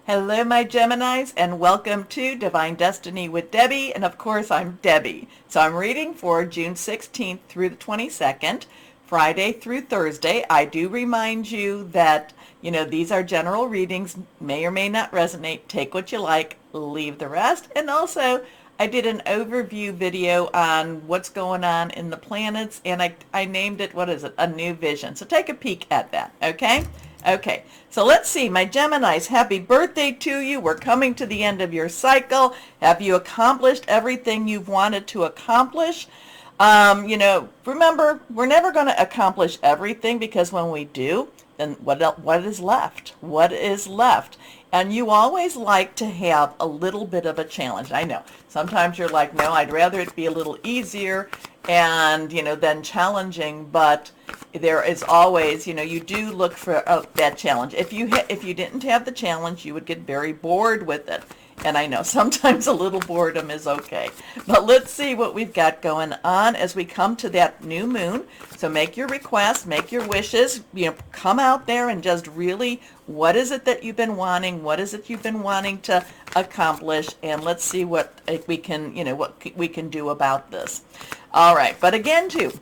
Hello, my Geminis, and welcome to Divine Destiny with Debbie. And of course, I'm Debbie. So I'm reading for June 16th through the 22nd, Friday through Thursday. I do remind you that, these are general readings, may or may not resonate. Take what you like, leave the rest. And also, I did an overview video on what's going on in the planets, and I named it, a new vision. So take a peek at that, okay? Okay, so let's see, my Geminis, happy birthday to you. We're coming to the end of your cycle. Have you accomplished everything you've wanted to accomplish? Remember, we're never going to accomplish everything, because when we do, then what is left? What is left? And you always like to have a little bit of a challenge. I know, sometimes you're like, no, I'd rather it be a little easier and, than challenging, but there is always, you do look for that challenge. If you didn't have the challenge, you would get very bored with it. And I know sometimes a little boredom is okay. But let's see what we've got going on as we come to that new moon. So make your requests, make your wishes, come out there and just really, what is it that you've been wanting? What is it you've been wanting to accomplish? And let's see what we can, what we can do about this. All right. But again, too,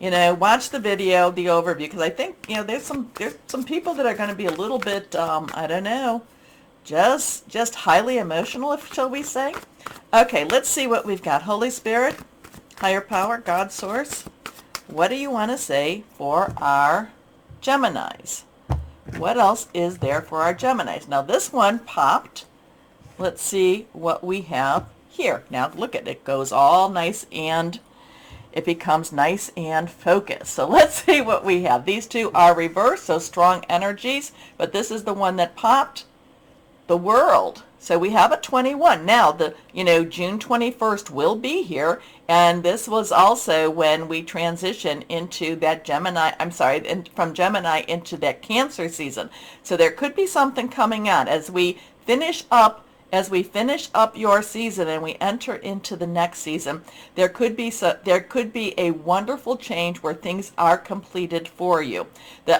watch the video, the overview, because I think, there's some people that are going to be a little bit, I don't know, just highly emotional, shall we say. Okay, let's see what we've got. Holy Spirit, higher power, God source, what do you want to say for our Geminis? What else is there for our Geminis? Now this one popped. Let's see what we have here. Now look at it. It goes all nice and it becomes nice and focused. So let's see what we have. These two are reversed, so strong energies, but this is the one that popped. The World. So we have a 21. Now June 21st will be here, and this was also when we transition into that Gemini, from Gemini into that Cancer season. So there could be something coming on as we finish up your season and we enter into the next season. There could be a wonderful change where things are completed for you,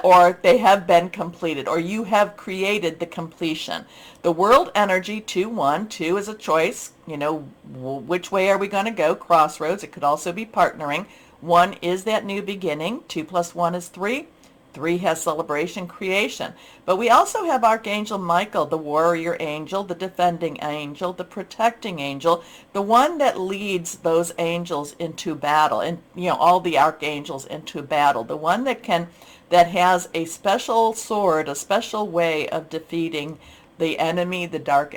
or they have been completed, or you have created the completion. The World energy 2-1, 2 is a choice. Which way are we going to go? Crossroads. It could also be partnering. 1 is that new beginning. 2 plus 1 is 3. 3 has celebration, creation. But we also have Archangel Michael, the warrior angel, the defending angel, the protecting angel, the one that leads those angels into battle, and all the archangels into battle, the one that has a special sword, a special way of defeating the enemy, the dark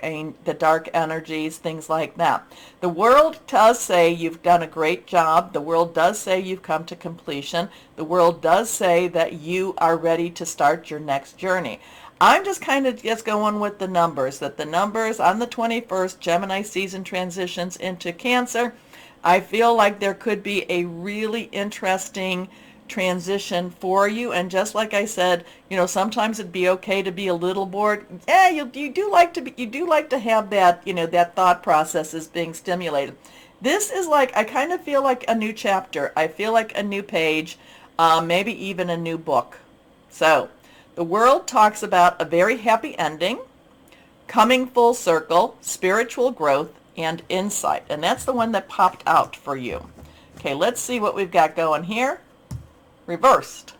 energies, things like that. The World does say you've done a great job. The World does say you've come to completion. The World does say that you are ready to start your next journey. I'm just kind of going with the numbers, that the numbers on the 21st, Gemini season transitions into Cancer. I feel like there could be a really interesting transition for you, and just like I said, sometimes it'd be okay to be a little bored. Yeah, you do like to have that, that thought process is being stimulated. This is like, I kind of feel like a new chapter. I feel like a new page, maybe even a new book. So the World talks about a very happy ending, coming full circle, spiritual growth, and insight, and that's the one that popped out for you. Okay, let's see what we've got going here. Reversed.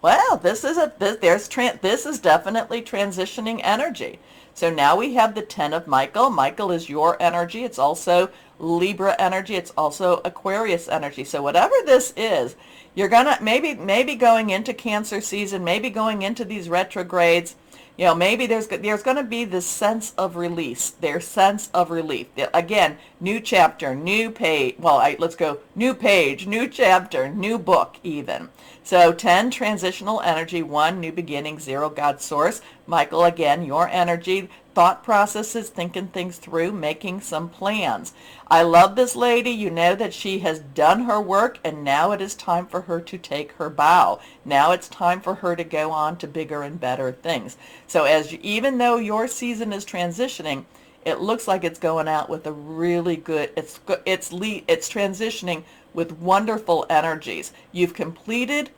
Well, this is definitely transitioning energy. So now we have the 10 of Michael. Michael is your energy. It's also Libra energy. It's also Aquarius energy. So whatever this is, you're gonna maybe going into Cancer season, maybe going into these retrogrades. Maybe there's going to be this sense of release, their sense of relief. Again, new chapter, new page. Well, let's go new page, new chapter, new book even. So 10, transitional energy. 1, new beginning. 0, God source. Michael, again, your energy, thought processes, thinking things through, making some plans. I love this lady. You know that she has done her work, and now it is time for her to take her bow. Now it's time for her to go on to bigger and better things. So even though your season is transitioning, it looks like it's going out with a really good, it's transitioning with wonderful energies. You've completed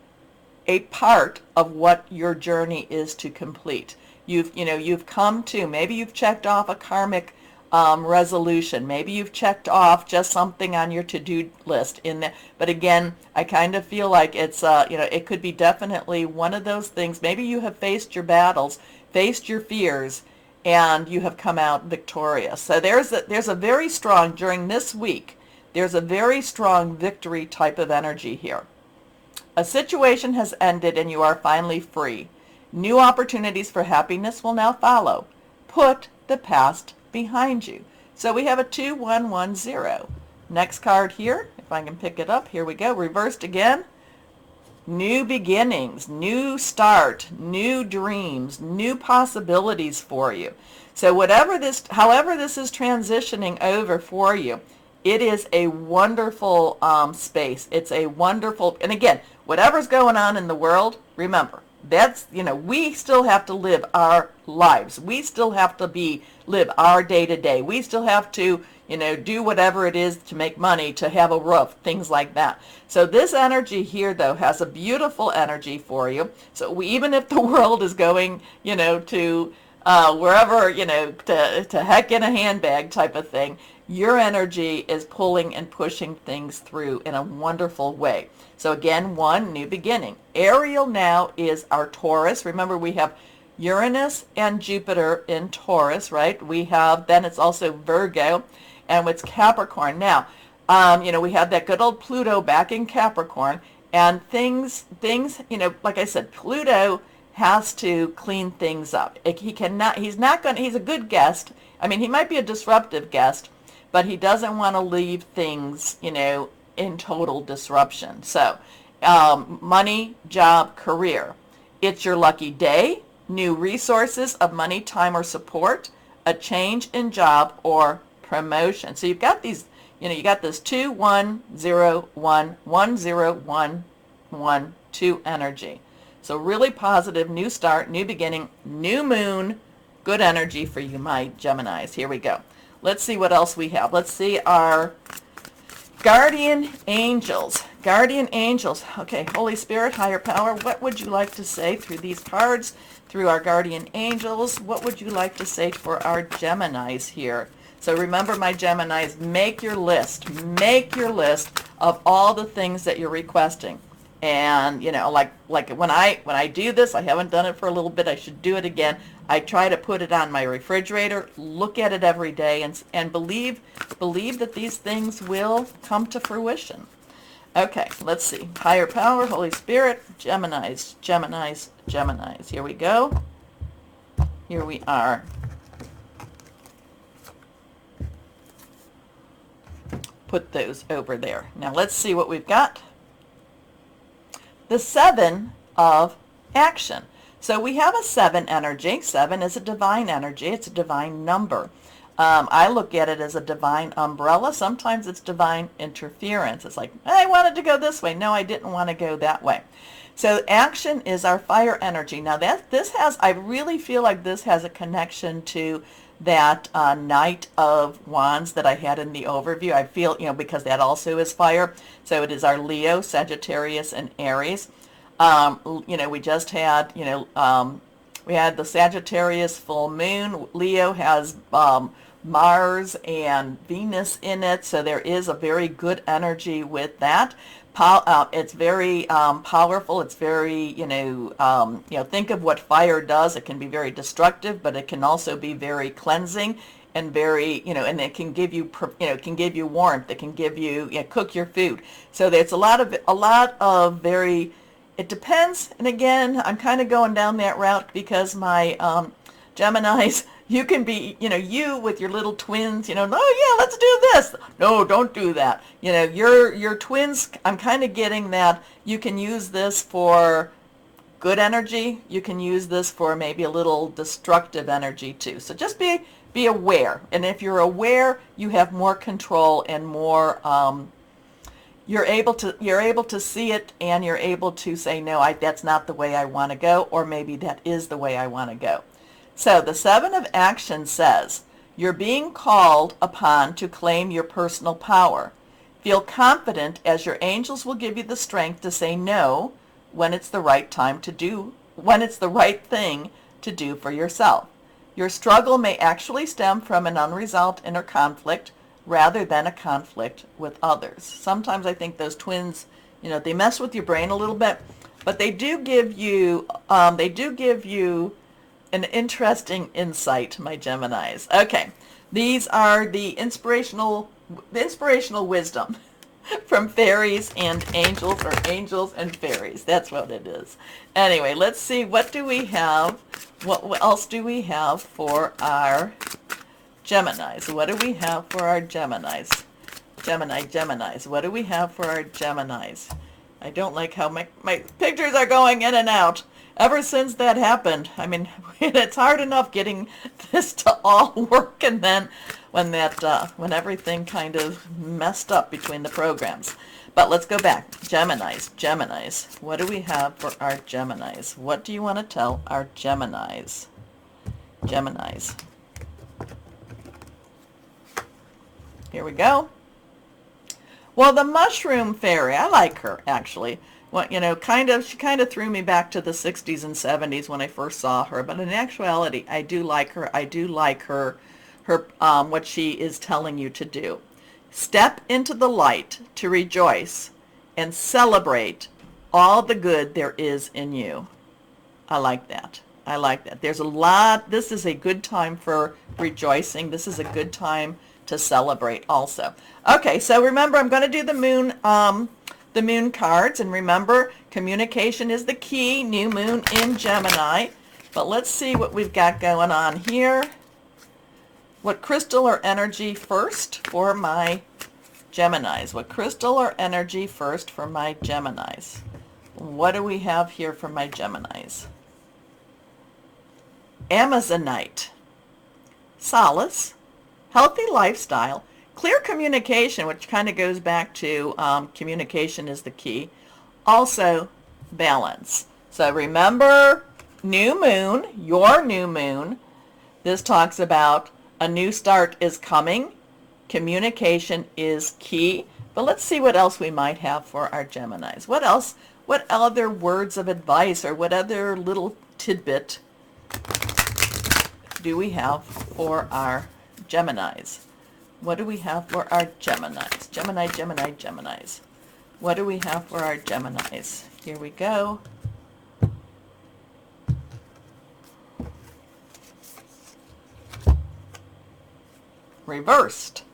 a part of what your journey is to complete. You've come to, maybe you've checked off a karmic resolution. Maybe you've checked off just something on your to-do list in there. But again, I kind of feel like it's, it could be definitely one of those things. Maybe you have faced your battles, faced your fears, and you have come out victorious. So there's a very strong, during this week, there's a very strong victory type of energy here. A situation has ended and you are finally free. New opportunities for happiness will now follow. Put the past behind you. So we have a 2110. Next card here, if I can pick it up, here we go, reversed again. New beginnings, new start, new dreams, new possibilities for you. So however this is transitioning over for you, it is a wonderful space. It's a wonderful, and again, whatever's going on in the world, remember, that's, we still have to live our lives. We still have to live our day-to-day. We still have to, do whatever it is to make money, to have a roof, things like that. So this energy here, though, has a beautiful energy for you. So even if the world is going, to wherever, to heck in a handbag type of thing, your energy is pulling and pushing things through in a wonderful way. So again, one, new beginning. Ariel now is our Taurus. Remember, we have Uranus and Jupiter in Taurus, right? We have, then it's also Virgo, and it's Capricorn. Now, we have that good old Pluto back in Capricorn, and things, like I said, Pluto has to clean things up. He's a good guest. I mean, he might be a disruptive guest, but he doesn't want to leave things, in total disruption. So, money, job, career. It's your lucky day, new resources of money, time, or support, a change in job or promotion. So you've got these, you got this 2, 1, 0, 1, 1, 0, 1, 1, 2 energy. So really positive, new start, new beginning, new moon, good energy for you, my Geminis. Here we go. Let's see what else we have. Let's see our guardian angels. Guardian angels. Okay, Holy Spirit, higher power, what would you like to say through these cards, through our guardian angels? What would you like to say for our Geminis here? So remember, my Geminis, make your list. Make your list of all the things that you're requesting. And, like when I do this, I haven't done it for a little bit, I should do it again. I try to put it on my refrigerator, look at it every day, and believe that these things will come to fruition. Okay, let's see. Higher power, Holy Spirit, Geminis, Geminis, Geminis. Here we go. Here we are. Put those over there. Now let's see what we've got. The 7 of action. So we have a 7 energy. 7 is a divine energy. It's a divine number. I look at it as a divine umbrella. Sometimes it's divine interference. It's like, I wanted to go this way. No, I didn't want to go that way. So action is our fire energy. Now I really feel like this has a connection to that Knight of Wands that I had in the overview. I feel, because that also is fire. So it is our Leo, Sagittarius, and Aries. We just had, we had the Sagittarius full moon. Leo has Mars and Venus in it, so there is a very good energy with that. It's very powerful. It's very, think of what fire does. It can be very destructive, but it can also be very cleansing and very, and it can give you, it can give you warmth. It can give you, cook your food. So there's a lot of very, it depends. And again, I'm kind of going down that route because my Geminis, you can be, you with your little twins, oh yeah, let's do this. No, don't do that. Your twins, I'm kind of getting that you can use this for good energy. You can use this for maybe a little destructive energy too. So just be aware. And if you're aware, you have more control and more, you're able to see it, and you're able to say, no, that's not the way I want to go, or maybe that is the way I want to go. So the 7 of action says, you're being called upon to claim your personal power. Feel confident, as your angels will give you the strength to say no when it's the right time to do, when it's the right thing to do for yourself. Your struggle may actually stem from an unresolved inner conflict rather than a conflict with others. Sometimes I think those twins, they mess with your brain a little bit, but they do give you an interesting insight, my Geminis. Okay, these are the inspirational wisdom from fairies and angels, or angels and fairies. That's what it is. Anyway, let's see, what do we have? What else do we have for our Geminis? What do we have for our Geminis? Geminis. What do we have for our Geminis? I don't like how my pictures are going in and out. Ever since that happened, I mean, it's hard enough getting this to all work, and then when everything kind of messed up between the programs. But let's go back. Geminis. What do we have for our Geminis? What do you want to tell our Geminis? Here we go. Well, the mushroom fairy, I like her, actually. Well, she kind of threw me back to the 60s and 70s when I first saw her. But in actuality, I do like her. I do like her what she is telling you to do. Step into the light to rejoice and celebrate all the good there is in you. I like that. There's a lot. This is a good time for rejoicing. This is a good time to celebrate also. Okay, so remember, I'm going to do the moon cards, and remember, communication is the key. New moon in Gemini. But let's see what we've got going on here. What crystal or energy first for my Geminis? What crystal or energy first for my Geminis? What do we have here for my Geminis? Amazonite. Solace. Healthy lifestyle. Clear communication, which kind of goes back to communication is the key. Also, balance. So remember, new moon, your new moon. This talks about a new start is coming. Communication is key. But let's see what else we might have for our Geminis. What else? What other words of advice, or what other little tidbit do we have for our Geminis? What do we have for our Geminis? Geminis. What do we have for our Geminis? Here we go. Reversed.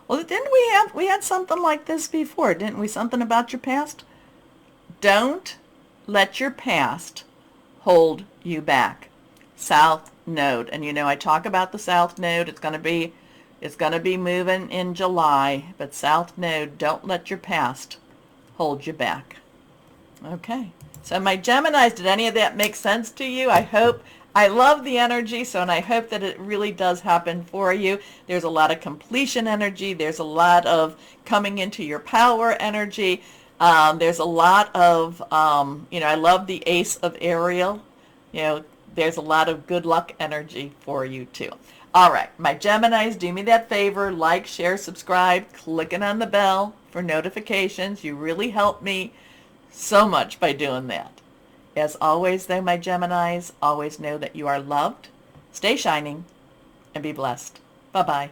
Well, didn't we had something like this before, didn't we? Something about your past? Don't let your past hold you back. South Node. And I talk about the South Node. It's going to be moving in July, but South Node, don't let your past hold you back. Okay. So my Geminis, did any of that make sense to you? I love the energy, and I hope that it really does happen for you. There's a lot of completion energy. There's a lot of coming into your power energy. There's a lot of, I love the Ace of Ariel. There's a lot of good luck energy for you too. All right, my Geminis, do me that favor, like, share, subscribe, clicking on the bell for notifications. You really help me so much by doing that. As always, though, my Geminis, always know that you are loved. Stay shining and be blessed. Bye-bye.